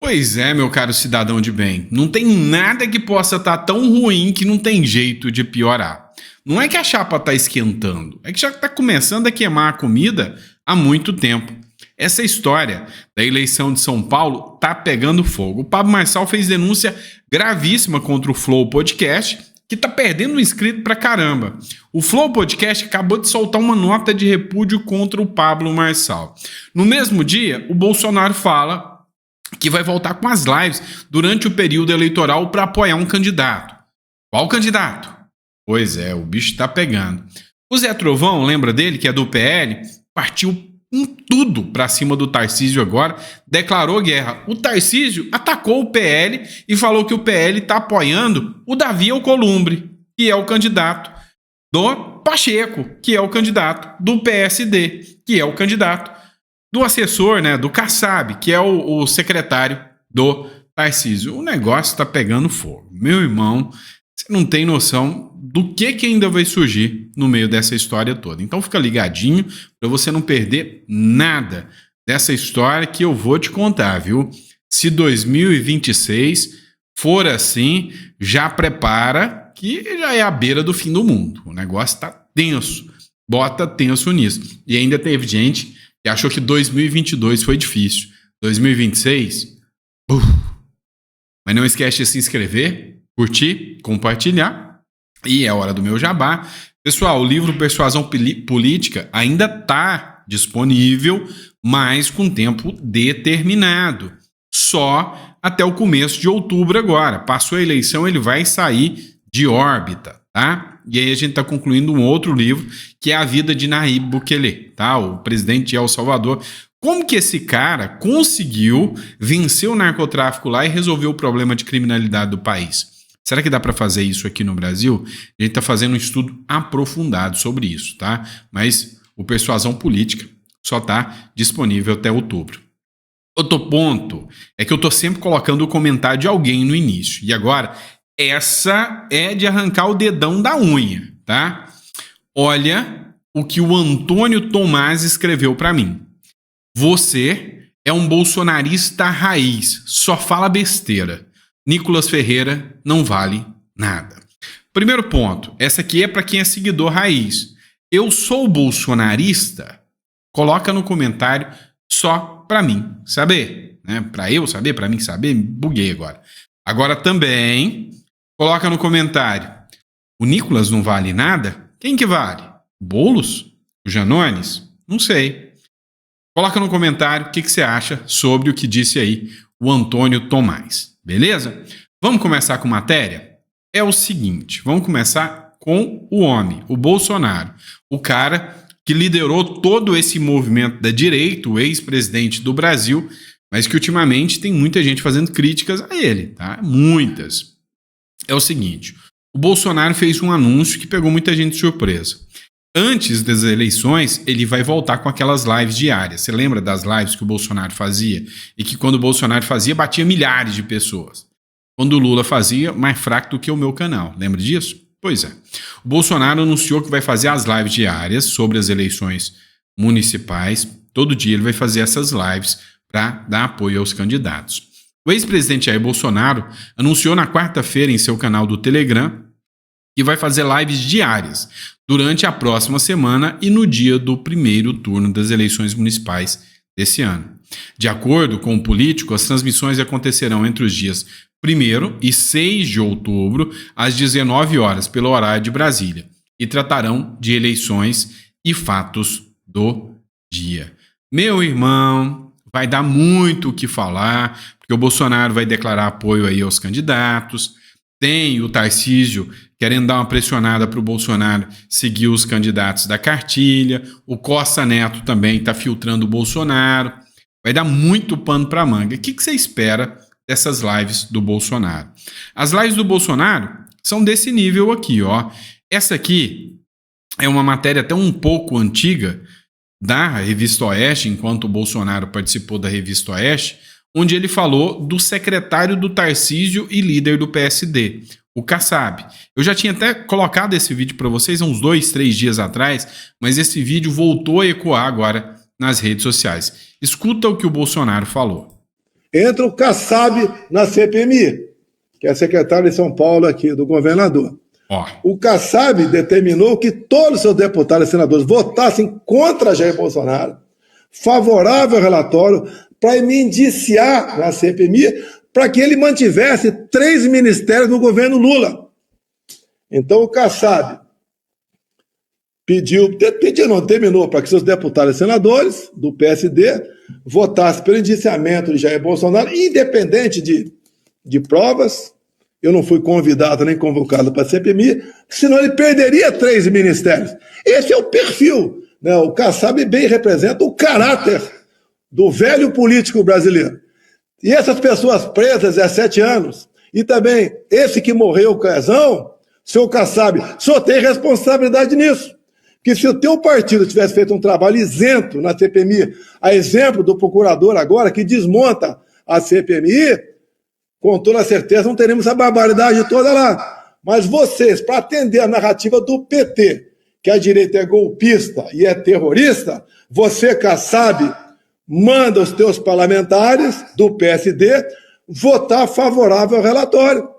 Pois é, meu caro cidadão de bem. Não tem nada que possa estar tão ruim que não tem jeito de piorar. Não é que a chapa está esquentando, é que já está começando a queimar a comida há muito tempo. Essa história da eleição de São Paulo tá pegando fogo. O Pablo Marçal fez denúncia gravíssima contra o Flow Podcast, que tá perdendo um inscrito pra caramba. O Flow Podcast acabou de soltar uma nota de repúdio contra o Pablo Marçal. No mesmo dia, o Bolsonaro fala que vai voltar com as lives durante o período eleitoral para apoiar um candidato. Qual candidato? Pois é, o bicho tá pegando. O Zé Trovão, lembra dele, que é do PL, partiu com tudo para cima do Tarcísio agora, declarou guerra. O Tarcísio atacou o PL e falou que o PL está apoiando o Davi Alcolumbre, que é o candidato do Pacheco, que é o candidato do PSD, que é o candidato do assessor, né, do Kassab, que é o secretário do Tarcísio. O negócio está pegando fogo. Meu irmão, você não tem noção do que ainda vai surgir no meio dessa história toda. Então fica ligadinho para você não perder nada dessa história que eu vou te contar, viu? Se 2026 for assim, já prepara que já é a beira do fim do mundo. O negócio tá tenso. Bota tenso nisso. E ainda teve gente que achou que 2022 foi difícil. 2026, mas não esquece de se inscrever, curtir, compartilhar. E é hora do meu jabá. Pessoal, o livro Persuasão Política ainda está disponível, mas com tempo determinado. Só até o começo de outubro agora. Passou a eleição, ele vai sair de órbita, tá? E aí a gente está concluindo um outro livro, que é A Vida de Nayib Bukele, tá? O presidente de El Salvador. Como que esse cara conseguiu vencer o narcotráfico lá e resolver o problema de criminalidade do país? Será que dá para fazer isso aqui no Brasil? A gente está fazendo um estudo aprofundado sobre isso, tá? Mas o Persuasão Política só está disponível até outubro. Outro ponto é que eu estou sempre colocando o comentário de alguém no início. E agora, essa é de arrancar o dedão da unha, tá? Olha o que o Antônio Tomás escreveu para mim. Você é um bolsonarista raiz, só fala besteira. Nicolas Ferreira não vale nada. Primeiro ponto, essa aqui é para quem é seguidor raiz. Eu sou bolsonarista? Coloca no comentário só para mim saber, né? Para eu saber, para mim saber, buguei agora. Agora também coloca no comentário. O Nicolas não vale nada? Quem que vale? O Boulos? O Janones? Não sei. Coloca no comentário o que você acha sobre o que disse aí o Antônio Tomás. Beleza? Vamos começar com matéria? É o seguinte, vamos começar com o homem, o Bolsonaro. O cara que liderou todo esse movimento da direita, o ex-presidente do Brasil, mas que ultimamente tem muita gente fazendo críticas a ele, tá? Muitas. É o seguinte, o Bolsonaro fez um anúncio que pegou muita gente de surpresa. Antes das eleições, ele vai voltar com aquelas lives diárias. Você lembra das lives que o Bolsonaro fazia? E que quando o Bolsonaro fazia, batia milhares de pessoas. Quando o Lula fazia, mais fraco do que o meu canal. Lembra disso? Pois é. O Bolsonaro anunciou que vai fazer as lives diárias sobre as eleições municipais. Todo dia ele vai fazer essas lives para dar apoio aos candidatos. O ex-presidente Jair Bolsonaro anunciou na quarta-feira em seu canal do Telegram que vai fazer lives diárias durante a próxima semana e no dia do primeiro turno das eleições municipais desse ano. De acordo com o político, as transmissões acontecerão entre os dias 1º e 6 de outubro, às 19 horas, pelo horário de Brasília, e tratarão de eleições e fatos do dia. Meu irmão, vai dar muito o que falar, porque o Bolsonaro vai declarar apoio aí aos candidatos. Tem o Tarcísio querendo dar uma pressionada para o Bolsonaro seguir os candidatos da cartilha. O Costa Neto também está filtrando o Bolsonaro. Vai dar muito pano para manga. O que você espera dessas lives do Bolsonaro? As lives do Bolsonaro são desse nível aqui, ó. Essa aqui é uma matéria até um pouco antiga da Revista Oeste, enquanto o Bolsonaro participou da Revista Oeste, onde ele falou do secretário do Tarcísio e líder do PSD, o Kassab. Eu já tinha até colocado esse vídeo para vocês há uns 2, 3 dias atrás, mas esse vídeo voltou a ecoar agora nas redes sociais. Escuta o que o Bolsonaro falou. entra o Kassab na CPMI, que é secretário de São Paulo aqui, do governador. O Kassab determinou que todos os seus deputados e senadores votassem contra Jair Bolsonaro, favorável ao relatório, para me indiciar na CPMI, para que ele mantivesse 3 ministérios no governo Lula. Então o Kassab determinou para que seus deputados e senadores do PSD votassem pelo indiciamento de Jair Bolsonaro, independente de provas. Eu não fui convidado nem convocado para a CPMI, senão ele perderia 3 ministérios. Esse é o perfil, né? O Kassab bem representa o caráter do velho político brasileiro. E essas pessoas presas há 7 anos, e também esse que morreu, o Quezão, seu Kassab, só tem responsabilidade nisso. Porque se o teu partido tivesse feito um trabalho isento na CPMI, a exemplo do procurador agora, que desmonta a CPMI, com toda certeza não teremos a barbaridade toda lá. Mas vocês, para atender a narrativa do PT, que a direita é golpista e é terrorista, você, Kassab, manda os teus parlamentares do PSD votar favorável ao relatório.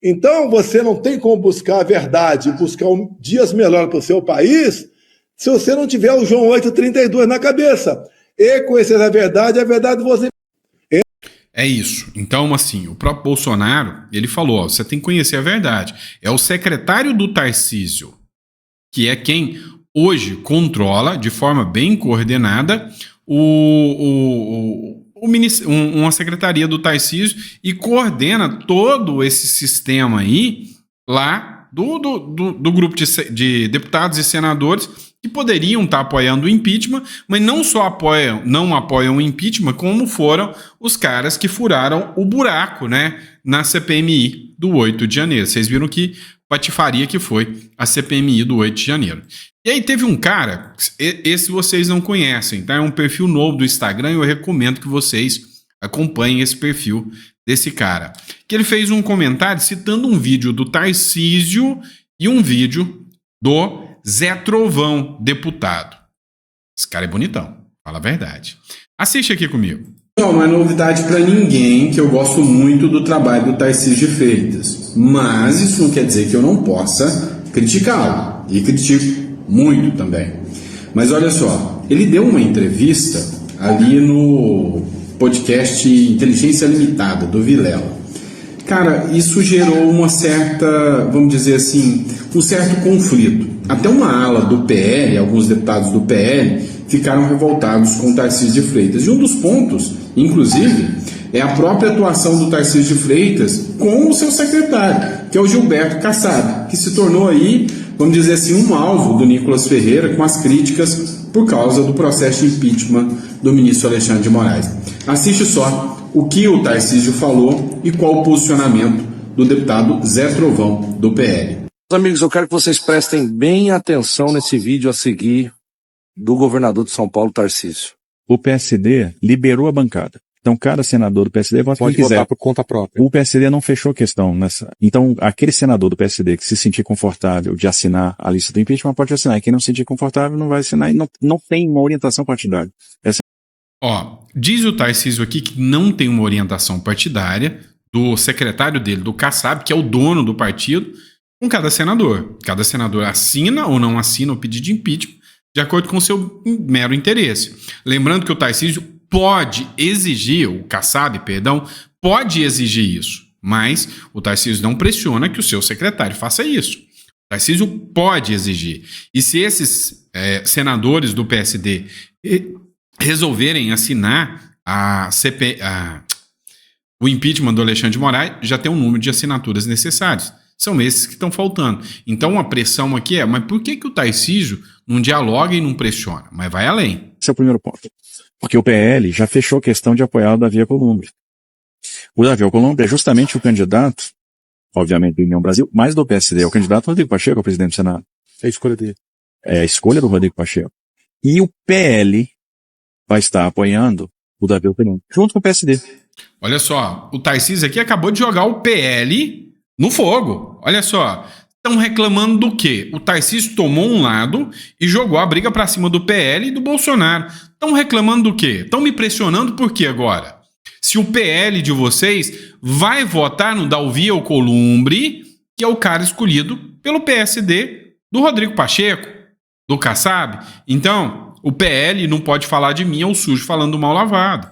Então, você não tem como buscar a verdade, buscar dias melhores para o seu país, se você não tiver o João 8,32 na cabeça. E conhecer a verdade você... É isso. Então, assim, o próprio Bolsonaro, ele falou, você tem que conhecer a verdade. É o secretário do Tarcísio, que é quem hoje controla, de forma bem coordenada, uma secretaria do Tarcísio e coordena todo esse sistema aí lá do grupo de deputados e senadores que poderiam estar apoiando o impeachment, mas não só não apoiam o impeachment, como foram os caras que furaram o buraco, né, na CPMI do 8 de janeiro. Vocês viram que patifaria que foi a CPMI do 8 de janeiro. E aí teve um cara, esse vocês não conhecem, tá? É um perfil novo do Instagram e eu recomendo que vocês acompanhem esse perfil desse cara. Que ele fez um comentário citando um vídeo do Tarcísio e um vídeo do Zé Trovão, deputado. Esse cara é bonitão, fala a verdade. Assiste aqui comigo. Não é novidade para ninguém que eu gosto muito do trabalho do Tarcísio de Freitas, mas isso não quer dizer que eu não possa criticá-lo, e critico muito também. Mas olha só, ele deu uma entrevista ali no podcast Inteligência Limitada, do Vilela. Cara, isso gerou uma certa, vamos dizer assim, um certo conflito. Até uma ala do PL, alguns deputados do PL, ficaram revoltados com o Tarcísio de Freitas. E um dos pontos, inclusive, é a própria atuação do Tarcísio de Freitas com o seu secretário, que é o Gilberto Kassab, que se tornou aí, vamos dizer assim, um alvo do Nicolas Ferreira com as críticas por causa do processo de impeachment do ministro Alexandre de Moraes. Assiste só o que o Tarcísio falou e qual o posicionamento do deputado Zé Trovão, do PL. Amigos, eu quero que vocês prestem bem atenção nesse vídeo a seguir do governador de São Paulo, Tarcísio. O PSD liberou a bancada. Então, cada senador do PSD vota quem quiser. Pode votar por conta própria. O PSD não fechou questão nessa. Então, aquele senador do PSD que se sentir confortável de assinar a lista do impeachment pode assinar. E quem não se sentir confortável não vai assinar e não tem uma orientação partidária. Diz o Tarcísio aqui que não tem uma orientação partidária do secretário dele, do Kassab, que é o dono do partido, com cada senador. Cada senador assina ou não assina o pedido de impeachment de acordo com o seu mero interesse. Lembrando que o Tarcísio pode exigir, o Kassab, pode exigir isso, mas o Tarcísio não pressiona que o seu secretário faça isso. O Tarcísio pode exigir. E se esses senadores do PSD resolverem assinar o impeachment do Alexandre de Moraes, já tem um número de assinaturas necessários. São esses que estão faltando. Então a pressão aqui mas por que o Tarcísio não dialoga e não pressiona? Mas vai além. Esse é o primeiro ponto. Porque o PL já fechou a questão de apoiar o Davi Alcolumbre. O Davi Alcolumbre é justamente o candidato, obviamente do União Brasil, mas do PSD. É o candidato Rodrigo Pacheco, ao presidente do Senado. É a escolha dele. É a escolha do Rodrigo Pacheco. E o PL vai estar apoiando o Davi Alcolumbre, junto com o PSD. Olha só, o Tarcísio aqui acabou de jogar o PL no fogo. Olha só, estão reclamando do quê? O Tarcísio tomou um lado e jogou a briga para cima do PL e do Bolsonaro. Estão reclamando do quê? Estão me pressionando por quê agora? se o PL de vocês vai votar no Davi Alcolumbre, que é o cara escolhido pelo PSD do Rodrigo Pacheco, do Kassab. Então, o PL não pode falar de mim, é o sujo falando do mal lavado.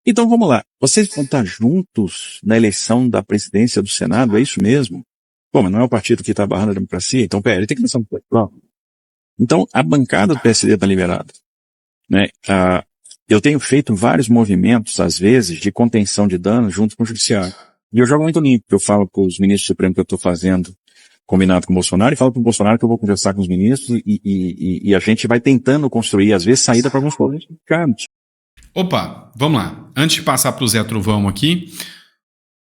Então vamos lá. Vocês vão estar juntos na eleição da presidência do Senado, é isso mesmo? Pô, mas não é o partido que está barrando a democracia, então o PL tem que lançar um plano. Então, a bancada do PSD está liberada. Né? Eu tenho feito vários movimentos, às vezes, de contenção de danos junto com o judiciário. E eu jogo muito limpo. Eu falo com os ministros supremos que eu estou fazendo combinado com o Bolsonaro e falo para o Bolsonaro que eu vou conversar com os ministros e a gente vai tentando construir, às vezes, saída para alguns problemas. Opa, vamos lá. Antes de passar para o Zé Trovão aqui,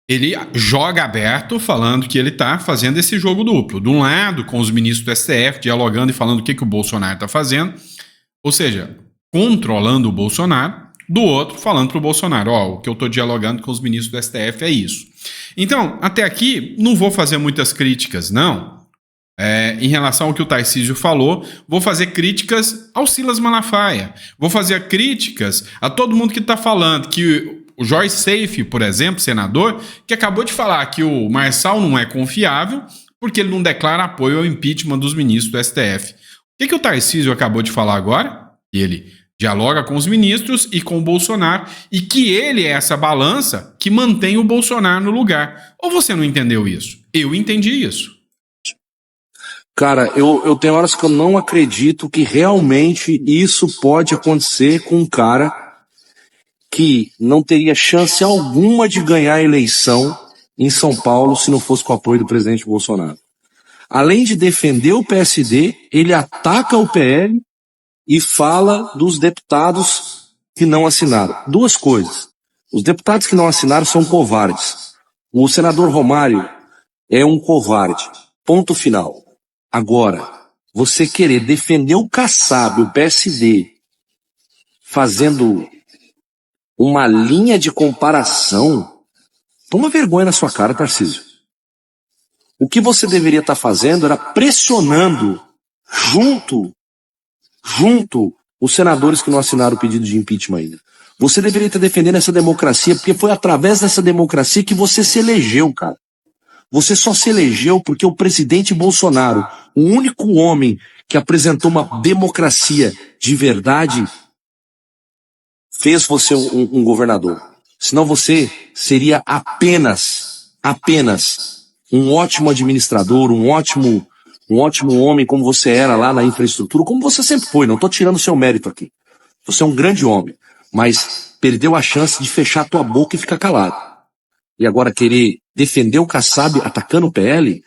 ele joga aberto falando que ele está fazendo esse jogo duplo. De um lado, com os ministros do STF, dialogando e falando o que o Bolsonaro está fazendo. Ou seja, controlando o Bolsonaro. Do outro, falando para o Bolsonaro, ó, o que eu estou dialogando com os ministros do STF é isso. Então, até aqui, não vou fazer muitas críticas, não. Em relação ao que o Tarcísio falou, vou fazer críticas ao Silas Malafaia. Vou fazer críticas a todo mundo que está falando que o Jorge Seife, por exemplo, senador, que acabou de falar que o Marçal não é confiável porque ele não declara apoio ao impeachment dos ministros do STF. O que o Tarcísio acabou de falar agora? Que ele dialoga com os ministros e com o Bolsonaro e que ele é essa balança que mantém o Bolsonaro no lugar. Ou você não entendeu isso? Eu entendi isso. Cara, eu tenho horas que eu não acredito que realmente isso pode acontecer com um cara que não teria chance alguma de ganhar a eleição em São Paulo se não fosse com o apoio do presidente Bolsonaro. Além de defender o PSD, ele ataca o PL e fala dos deputados que não assinaram. Duas coisas. Os deputados que não assinaram são covardes. O senador Romário é um covarde. Ponto final. Agora, você querer defender o Kassab, o PSD, fazendo uma linha de comparação, toma vergonha na sua cara, Tarcísio. O que você deveria estar fazendo era pressionando junto os senadores que não assinaram o pedido de impeachment ainda. Você deveria estar defendendo essa democracia, porque foi através dessa democracia que você se elegeu, cara. Você só se elegeu porque o presidente Bolsonaro, o único homem que apresentou uma democracia de verdade, fez você um governador. Senão você seria apenas um ótimo administrador, um ótimo homem como você era lá na infraestrutura, como você sempre foi. Não estou tirando o seu mérito aqui. Você é um grande homem, mas perdeu a chance de fechar a tua boca e ficar calado. E agora querer defender o Kassab atacando o PL?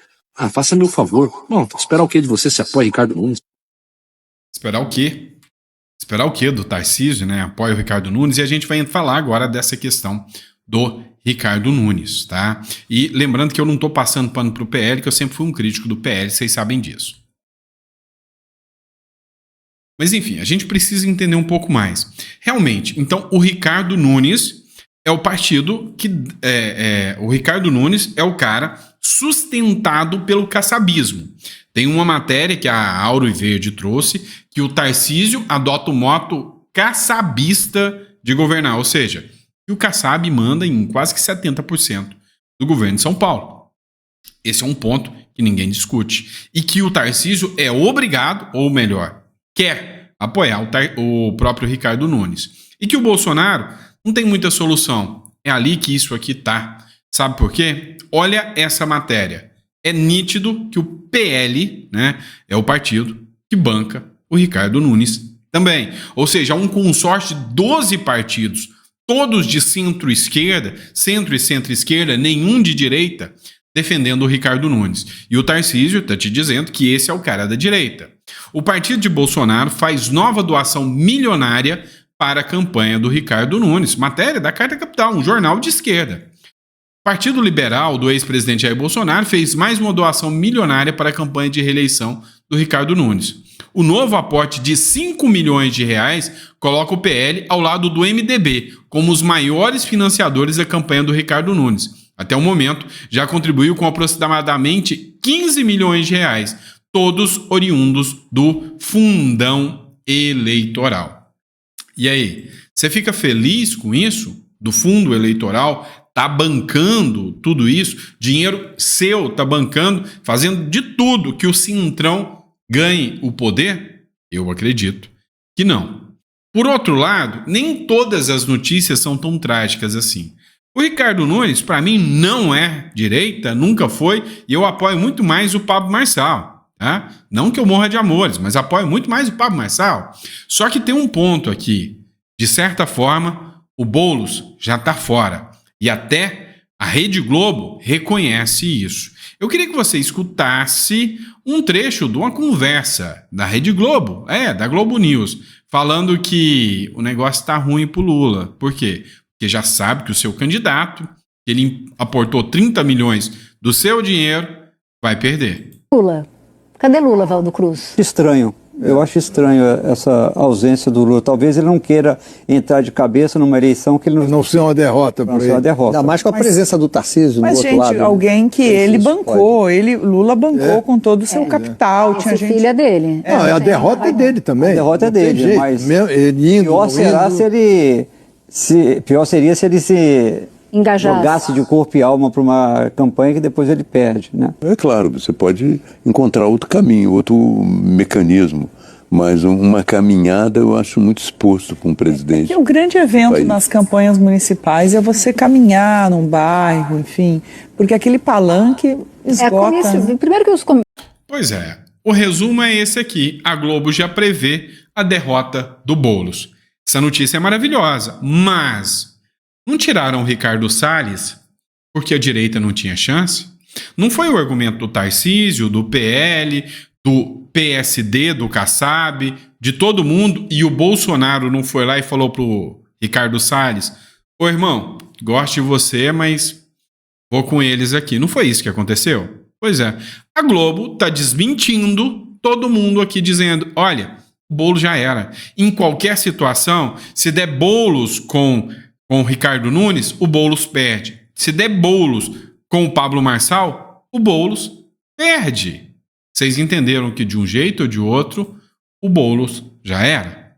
Faça-me o favor. Bom, esperar o que de você? Se apoia Ricardo Nunes? Esperar o quê? Esperar o quê do Tarcísio, né? Apoia o Ricardo Nunes. E a gente vai falar agora dessa questão do Ricardo Nunes, tá? E lembrando que eu não tô passando pano pro PL, que eu sempre fui um crítico do PL, vocês sabem disso. Mas enfim, a gente precisa entender um pouco mais. Realmente, então o Ricardo Nunes é o partido que... o Ricardo Nunes é o cara sustentado pelo kassabismo. Tem uma matéria que a Auro e Verde trouxe, que o Tarcísio adota o moto kassabista de governar, ou seja, que o Kassab manda em quase que 70% do governo de São Paulo. Esse é um ponto que ninguém discute. E que o Tarcísio é obrigado, ou melhor, quer apoiar o próprio Ricardo Nunes. E que o Bolsonaro não tem muita solução. É ali que isso aqui tá. Sabe por quê? Olha essa matéria. É nítido que o PL, né, é o partido que banca o Ricardo Nunes também. Ou seja, um consórcio de 12 partidos, todos de centro-esquerda, centro e centro-esquerda, nenhum de direita, defendendo o Ricardo Nunes. E o Tarcísio está te dizendo que esse é o cara da direita. O partido de Bolsonaro faz nova doação milionária para a campanha do Ricardo Nunes. Matéria da Carta Capital, um jornal de esquerda. O Partido Liberal do ex-presidente Jair Bolsonaro fez mais uma doação milionária para a campanha de reeleição do Ricardo Nunes. O novo aporte de 5 milhões de reais coloca o PL ao lado do MDB como os maiores financiadores da campanha do Ricardo Nunes. Até o momento, já contribuiu com aproximadamente 15 milhões de reais, todos oriundos do fundão eleitoral. E aí, você fica feliz com isso? do fundo eleitoral está bancando tudo isso, dinheiro seu está bancando, fazendo de tudo que o Centrão ganhe o poder? Eu acredito que não. Por outro lado, nem todas as notícias são tão trágicas assim. O Ricardo Nunes, para mim, não é direita, nunca foi, e eu apoio muito mais o Pablo Marçal. Tá? Não que eu morra de amores, mas apoio muito mais o Pablo Marçal. Só que tem um ponto aqui. De certa forma, o Boulos já está fora. E até a Rede Globo reconhece isso. Eu queria que você escutasse um trecho de uma conversa da Rede Globo, da Globo News, falando que o negócio está ruim para o Lula. Por quê? Porque já sabe que o seu candidato, que ele aportou 30 milhões do seu dinheiro, vai perder. Lula. Cadê Lula, Valdo Cruz? Estranho. Eu acho estranho essa ausência do Lula. Talvez ele não queira entrar de cabeça numa eleição que ele não ser uma derrota para ele. Uma derrota. Ainda mais com a presença do Tarcísio do outro gente, lado. Alguém que ele bancou, Lula bancou com todo o seu capital. Tinha gente... filha dele. A derrota é dele também. A derrota é dele, mas pior seria se ele se jogasse de corpo e alma para uma campanha que depois ele perde, né? É claro, você pode encontrar outro caminho, outro mecanismo, mas uma caminhada eu acho muito exposto para um presidente. O grande evento nas campanhas municipais é você caminhar num bairro, enfim, porque aquele palanque esgota. Primeiro que os... Pois é, o resumo é esse aqui. A Globo já prevê a derrota do Boulos. Essa notícia é maravilhosa, mas não tiraram o Ricardo Salles porque a direita não tinha chance? Não foi o argumento do Tarcísio, do PL, do PSD, do Kassab, de todo mundo, e o Bolsonaro não foi lá e falou pro Ricardo Salles: ô irmão, gosto de você, mas vou com eles aqui. Não foi isso que aconteceu? Pois é, a Globo tá desmentindo todo mundo aqui, dizendo: olha, o Boulos já era. Em qualquer situação, se der Boulos com o Ricardo Nunes, o Boulos perde. Se der Boulos com o Pablo Marçal, o Boulos perde. Vocês entenderam que de um jeito ou de outro, o Boulos já era.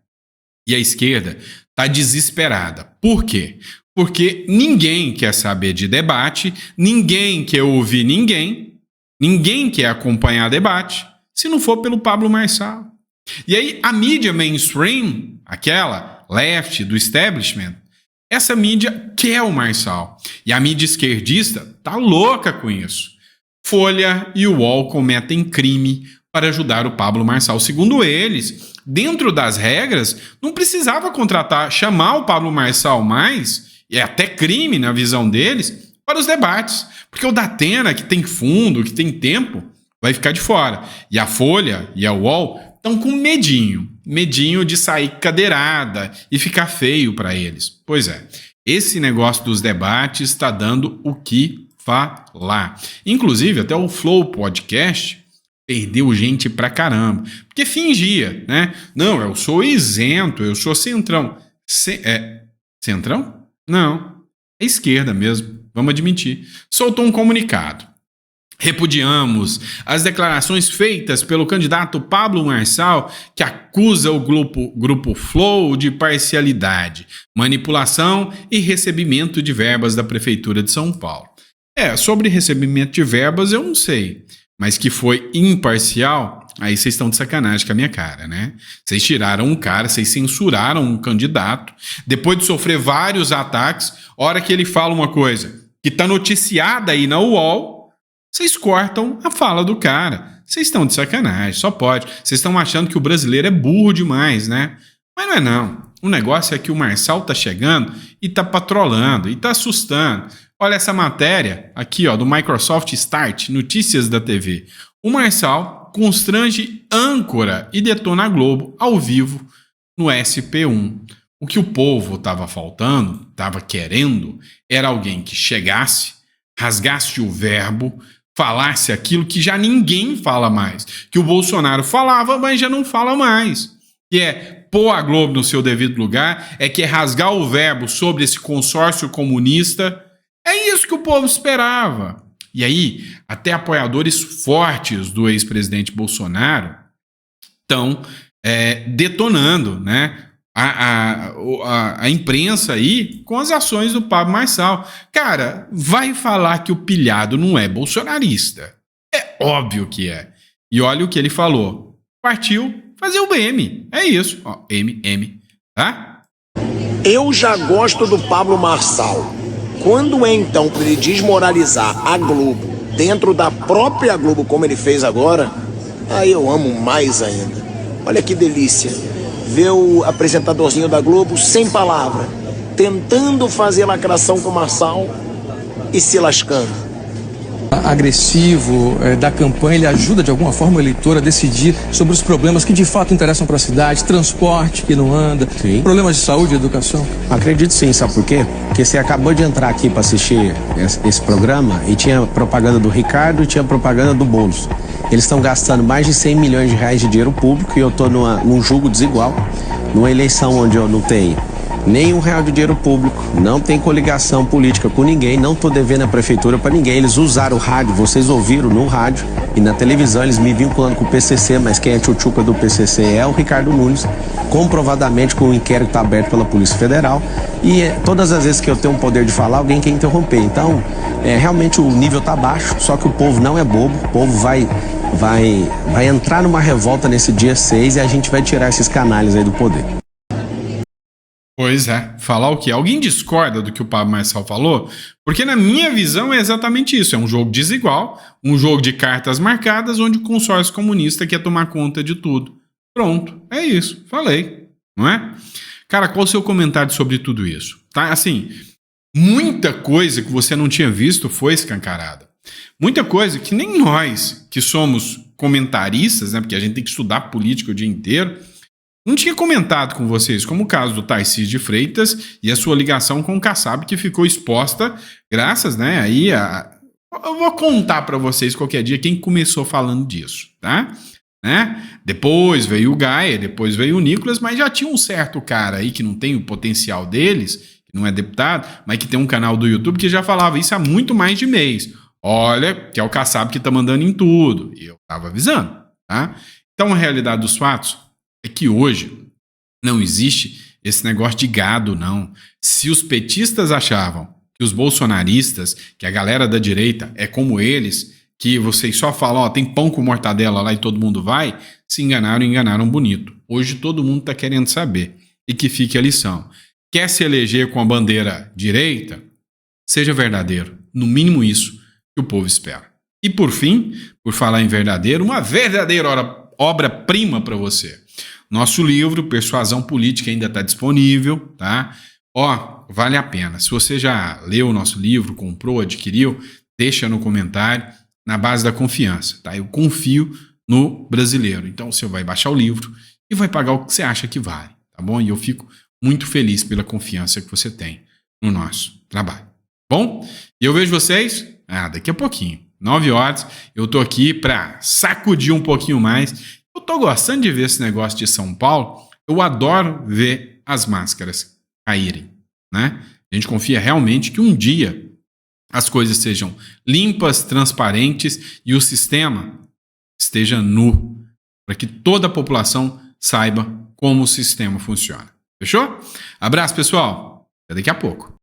E a esquerda está desesperada. Por quê? Porque ninguém quer saber de debate, ninguém quer ouvir ninguém quer acompanhar debate, se não for pelo Pablo Marçal. E aí a mídia mainstream, aquela left do establishment, essa mídia quer o Marçal. E a mídia esquerdista tá louca com isso. Folha e o UOL cometem crime para ajudar o Pablo Marçal. Segundo eles, dentro das regras, não precisava chamar o Pablo Marçal mais, e é até crime na visão deles, para os debates. Porque o Datena, que tem fundo, que tem tempo, vai ficar de fora. E a Folha e a UOL estão com medinho de sair cadeirada e ficar feio para eles. Pois é, esse negócio dos debates está dando o que falar. Inclusive, até o Flow Podcast perdeu gente pra caramba, porque fingia, né? Não, eu sou isento, eu sou centrão. Centrão? Não, é esquerda mesmo, vamos admitir. Soltou um comunicado. Repudiamos as declarações feitas pelo candidato Pablo Marçal, que acusa o grupo Flow de parcialidade, manipulação e recebimento de verbas da Prefeitura de São Paulo. Sobre recebimento de verbas eu não sei, mas que foi imparcial, aí vocês estão de sacanagem com a minha cara, né? Vocês tiraram um cara, vocês censuraram um candidato, depois de sofrer vários ataques, hora que ele fala uma coisa que tá noticiada aí na UOL, vocês cortam a fala do cara. Vocês estão de sacanagem, só pode. Vocês estão achando que o brasileiro é burro demais, né? Mas não é não. O negócio é que o Marçal tá chegando e tá patrolando, e tá assustando. Olha essa matéria aqui, ó, do Microsoft Start, notícias da TV. O Marçal constrange âncora e detona a Globo ao vivo no SP1. O que o povo estava faltando, estava querendo, era alguém que chegasse, rasgasse o verbo, falasse aquilo que já ninguém fala mais. Que o Bolsonaro falava, mas já não fala mais. Que é pôr a Globo no seu devido lugar, é que é rasgar o verbo sobre esse consórcio comunista. É isso que o povo esperava. E aí, até apoiadores fortes do ex-presidente Bolsonaro estão detonando, né, a imprensa aí com as ações do Pablo Marçal. Cara, vai falar que o pilhado não é bolsonarista. É óbvio que é. E olha o que ele falou. Partiu fazer o BM. É isso. Ó, MM, tá? Eu já gosto do Pablo Marçal. Quando é então para ele desmoralizar a Globo dentro da própria Globo, como ele fez agora, aí eu amo mais ainda. Olha que delícia. Ver o apresentadorzinho da Globo sem palavra, tentando fazer lacração com o Marçal e se lascando. Agressivo da campanha, ele ajuda de alguma forma o eleitor a decidir sobre os problemas que de fato interessam para a cidade, transporte que não anda, sim, problemas de saúde e educação? Acredito sim, sabe por quê? Porque você acabou de entrar aqui para assistir esse programa e tinha propaganda do Ricardo e tinha propaganda do Boulos. Eles estão gastando mais de 100 milhões de reais de dinheiro público e eu estou num jogo desigual, numa eleição onde eu não tenho nem R$1 de dinheiro público, não tem coligação política com ninguém, não tô devendo a prefeitura para ninguém. Eles usaram o rádio, vocês ouviram no rádio e na televisão, eles me vinculando com o PCC, mas quem é tchutchuca do PCC é o Ricardo Nunes, comprovadamente com o inquérito tá aberto pela Polícia Federal e todas as vezes que eu tenho o poder de falar, alguém quer interromper. Então, realmente o nível tá baixo, só que o povo não é bobo, o povo vai entrar numa revolta nesse dia 6 e a gente vai tirar esses canalhas aí do poder. Pois é, falar o quê? Alguém discorda do que o Pablo Marçal falou? Porque na minha visão é exatamente isso, é um jogo desigual, um jogo de cartas marcadas onde o consórcio comunista quer tomar conta de tudo. Pronto, é isso, falei, não é? Cara, qual o seu comentário sobre tudo isso? Tá, assim, muita coisa que você não tinha visto foi escancarada. Muita coisa que nem nós, que somos comentaristas, né, porque a gente tem que estudar política o dia inteiro, não tinha comentado com vocês, como o caso do Tarcísio de Freitas e a sua ligação com o Kassab, que ficou exposta graças, né, aí a... Eu vou contar para vocês qualquer dia quem começou falando disso, tá? Né? Depois veio o Gaia, depois veio o Nicolas, mas já tinha um certo cara aí que não tem o potencial deles, que não é deputado, mas que tem um canal do YouTube que já falava isso há muito mais de mês. Olha, que é o Kassab que tá mandando em tudo. E eu tava avisando, tá? Então a realidade dos fatos é que hoje não existe esse negócio de gado, não. Se os petistas achavam que os bolsonaristas, que a galera da direita é como eles, que vocês só falam, ó, tem pão com mortadela lá e todo mundo vai, se enganaram bonito. Hoje todo mundo tá querendo saber. E que fique a lição. Quer se eleger com a bandeira direita? Seja verdadeiro. No mínimo isso que o povo espera. E por fim, por falar em verdadeiro, uma verdadeira obra-prima para você. Nosso livro, Persuasão Política, ainda está disponível, tá? Ó, vale a pena. Se você já leu o nosso livro, comprou, adquiriu, deixa no comentário, na base da confiança, tá? Eu confio no brasileiro. Então você vai baixar o livro e vai pagar o que você acha que vale, tá bom? E eu fico muito feliz pela confiança que você tem no nosso trabalho. Bom? E eu vejo vocês daqui a pouquinho, 9 horas. Eu tô aqui para sacudir um pouquinho mais. Eu tô gostando de ver esse negócio de São Paulo. Eu adoro ver as máscaras caírem, né? A gente confia realmente que um dia as coisas sejam limpas, transparentes e o sistema esteja nu, para que toda a população saiba como o sistema funciona. Fechou? Abraço, pessoal. Até daqui a pouco.